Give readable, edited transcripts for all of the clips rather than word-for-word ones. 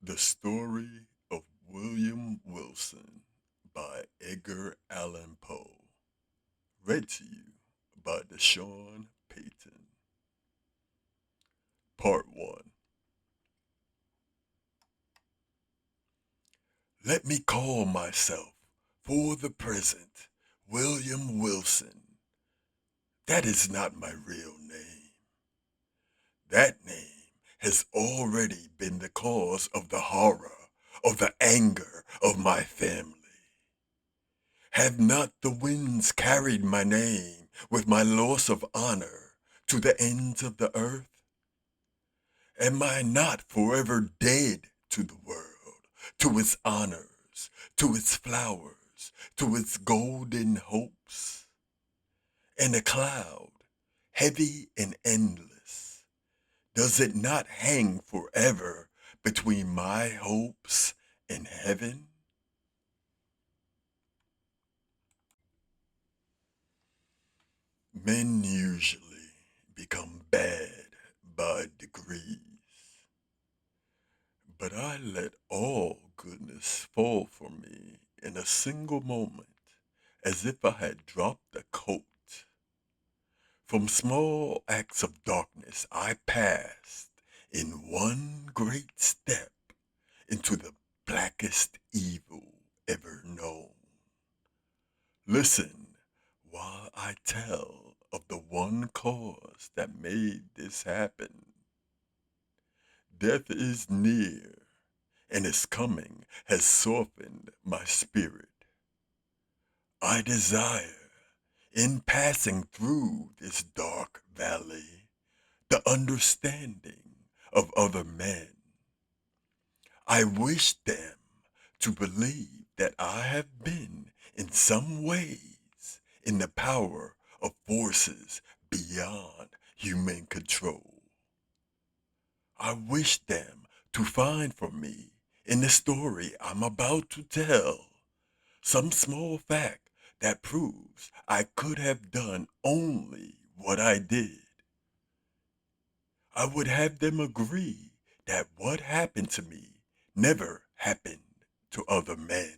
The Story of William Wilson by Edgar Allan Poe. Read to you by Deshaun Payton. Part 1. Let me call myself, for the present, William Wilson. That is not my real name. That name has already been the cause of the horror, of the anger of my family. Have not the winds carried my name with my loss of honor to the ends of the earth? Am I not forever dead to the world, to its honors, to its flowers, to its golden hopes? And a cloud, heavy and endless, does it not hang forever between my hopes and heaven? Men usually become bad by degrees, but I let all goodness fall from me in a single moment, as if I had dropped a coat. From small acts of darkness I passed in one great step into the blackest evil ever known. Listen while I tell of the one cause that made this happen. Death is near, and its coming has softened my spirit. I desire, in passing through this dark valley, the understanding of other men. I wish them to believe that I have been, in some ways, in the power of forces beyond human control. I wish them to find for me, in the story I'm about to tell, some small fact that proves I could have done only what I did. I would have them agree that what happened to me never happened to other men.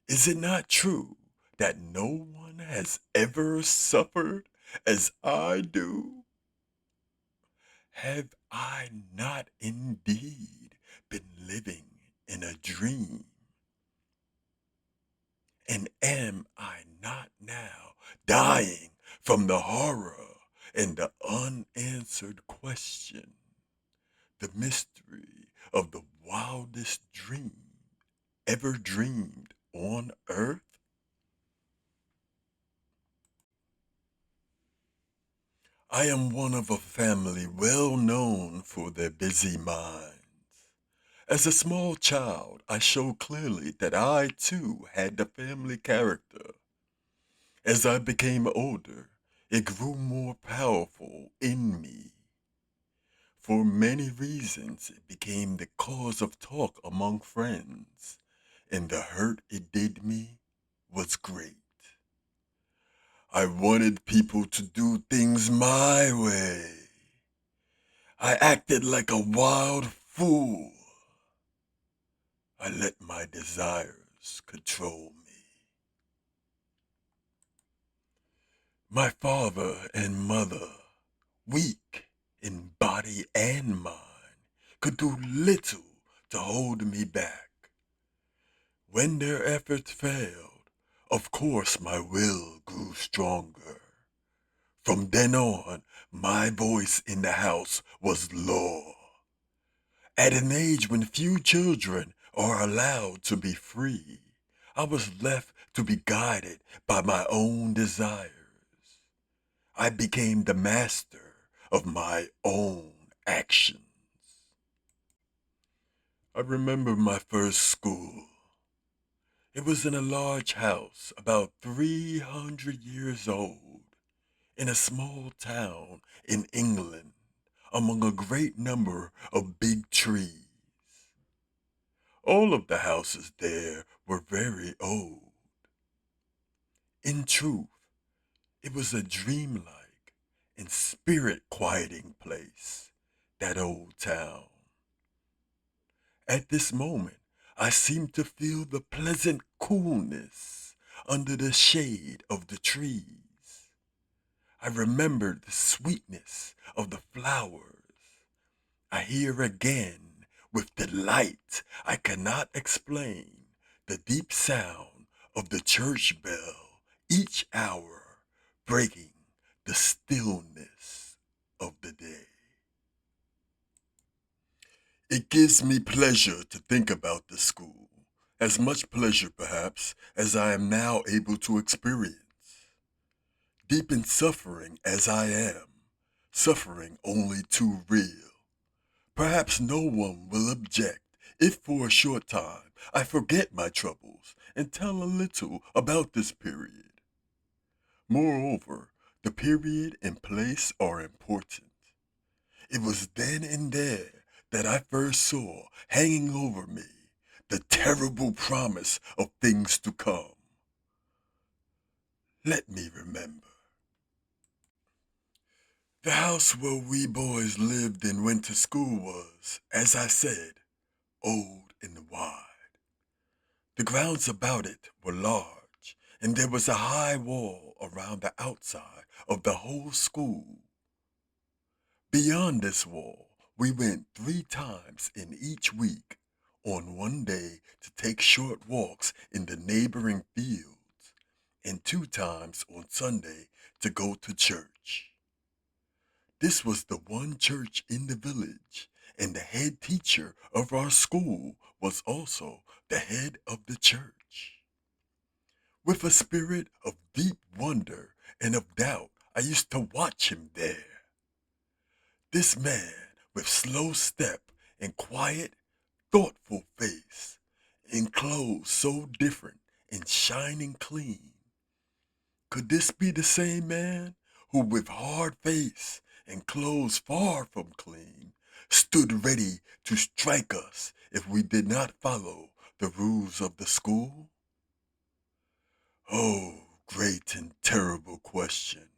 Is it not true that no one has ever suffered as I do? Have I not indeed been living in a dream? And am I not now dying from the horror and the unanswered question, the mystery of the wildest dream ever dreamed on earth? I am one of a family well known for their busy minds. As a small child, I showed clearly that I too had the family character. As I became older, it grew more powerful in me. For many reasons, it became the cause of talk among friends, and the hurt it did me was great. I wanted people to do things my way. I acted like a wild fool. I let my desires control me. My father and mother, weak in body and mind, could do little to hold me back. When their efforts failed, of course my will grew stronger. From then on, my voice in the house was law. At an age when few children are allowed to be free, I was left to be guided by my own desires. I became the master of my own actions. I remember my first school. It was in a large house about 300 years old in a small town in England among a great number of big trees. All of the houses there were very old. In truth, it was a dreamlike and spirit quieting place, that old town. At this moment, I seemed to feel the pleasant coolness under the shade of the trees. I remembered the sweetness of the flowers. I hear again, with delight I cannot explain, the deep sound of the church bell each hour breaking the stillness of the day. It gives me pleasure to think about the school, as much pleasure perhaps as I am now able to experience. Deep in suffering as I am, suffering only too real. Perhaps no one will object if for a short time I forget my troubles and tell a little about this period. Moreover, the period and place are important. It was then and there that I first saw hanging over me the terrible promise of things to come. Let me remember. The house where we boys lived and went to school was, as I said, old and wide. The grounds about it were large, and there was a high wall around the outside of the whole school. Beyond this wall, we went 3 times in each week, on one day to take short walks in the neighboring fields, and 2 times on Sunday to go to church. This was the one church in the village, and the head teacher of our school was also the head of the church. With a spirit of deep wonder and of doubt, I used to watch him there. This man, with slow step and quiet, thoughtful face, in clothes so different and shining clean. Could this be the same man who, with hard face and clothes far from clean, stood ready to strike us if we did not follow the rules of the school? Oh, great and terrible question,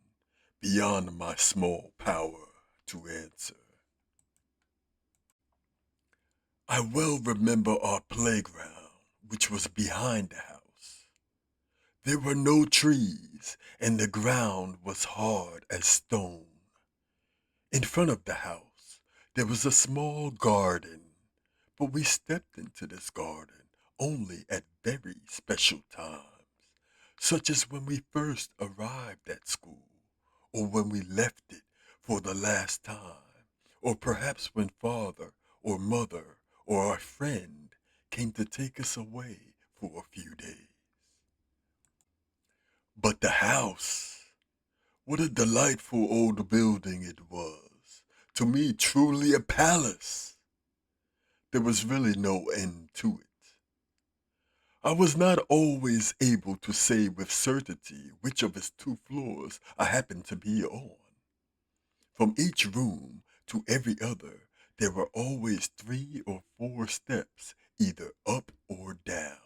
beyond my small power to answer. I well remember our playground, which was behind the house. There were no trees, and the ground was hard as stone. In front of the house, there was a small garden, but we stepped into this garden only at very special times, such as when we first arrived at school, or when we left it for the last time, or perhaps when father or mother or our friend came to take us away for a few days. But the house, what a delightful old building it was. To me, truly a palace. There was really no end to it. I was not always able to say with certainty which of its 2 floors I happened to be on. From each room to every other, there were always 3 or 4 steps, either up or down.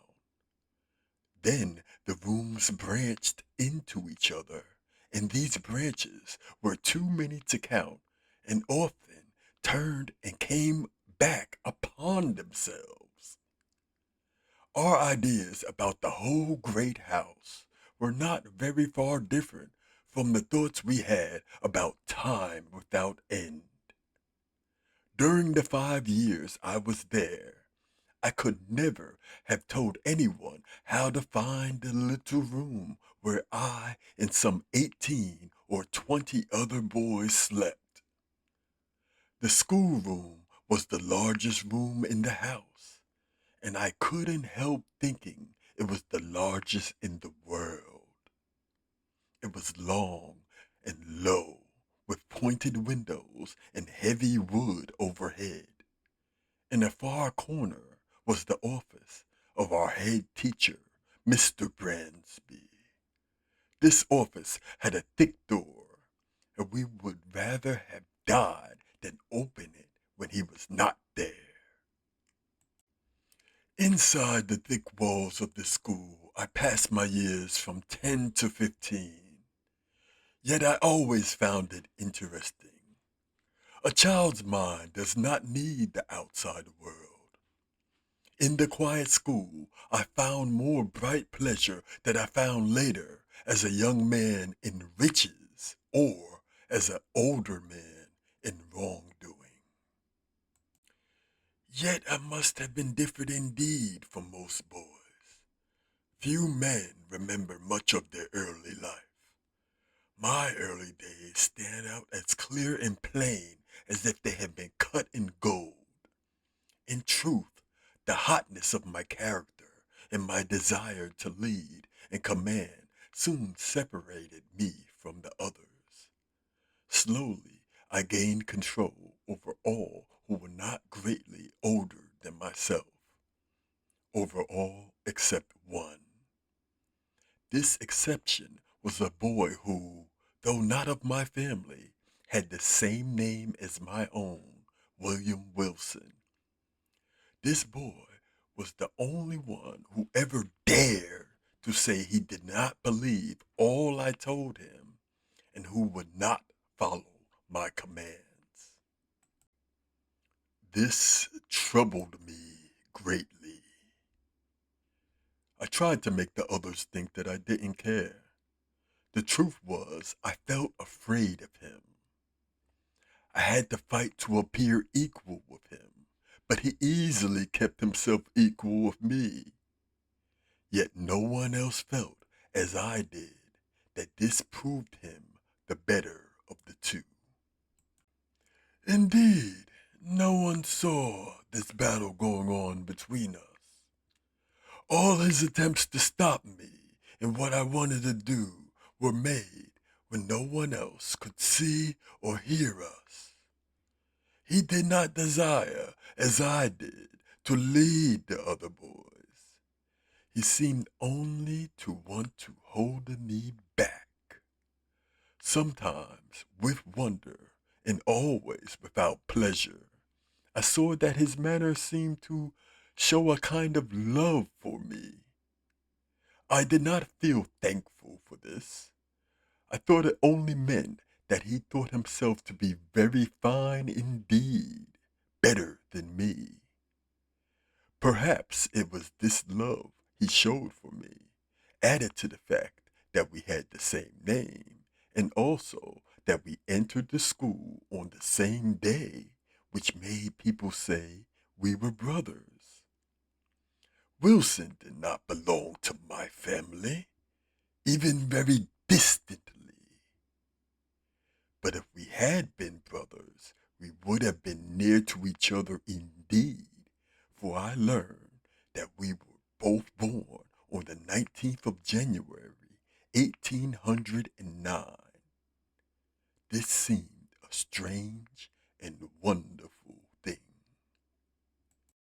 Then the rooms branched into each other, and these branches were too many to count, and often turned and came back upon themselves. Our ideas about the whole great house were not very far different from the thoughts we had about time without end. During the 5 years I was there, I could never have told anyone how to find the little room where I and some 18 or 20 other boys slept. The schoolroom was the largest room in the house, and I couldn't help thinking it was the largest in the world. It was long and low, with pointed windows and heavy wood overhead. In a far corner was the office of our head teacher, Mr. Bransby. This office had a thick door, and we would rather have died than open it when he was not there. Inside the thick walls of the school, I passed my years from 10 to 15. Yet I always found it interesting. A child's mind does not need the outside world. In the quiet school, I found more bright pleasure that I found later as a young man in riches or as an older man in wrongdoing. Yet I must have been different indeed from most boys. Few men remember much of their early life. My early days stand out as clear and plain as if they had been cut in gold. In truth, the hotness of my character and my desire to lead and command soon separated me from the others. Slowly, I gained control over all who were not greatly older than myself, over all except one. This exception was a boy who, though not of my family, had the same name as my own, William Wilson. This boy was the only one who ever dared to say he did not believe all I told him and who would not follow my commands. This troubled me greatly. I tried to make the others think that I didn't care. The truth was, I felt afraid of him. I had to fight to appear equal with him, but he easily kept himself equal with me. Yet no one else felt, as I did, that this proved him the better of the two. Indeed, no one saw this battle going on between us. All his attempts to stop me and what I wanted to do were made when no one else could see or hear us. He did not desire, as I did, to lead the other boys. He seemed only to want to hold me back, sometimes with wonder and always without pleasure. I saw that his manner seemed to show a kind of love for me. I did not feel thankful for this. I thought it only meant that he thought himself to be very fine indeed, better than me. Perhaps it was this love he showed for me, added to the fact that we had the same name, and also that we entered the school on the same day, which made people say we were brothers. Wilson did not belong to my family, even very distantly. But if we had been brothers, we would have been near to each other indeed, for I learned that we were both born on the 19th of January, 1809. This seemed a strange and wonderful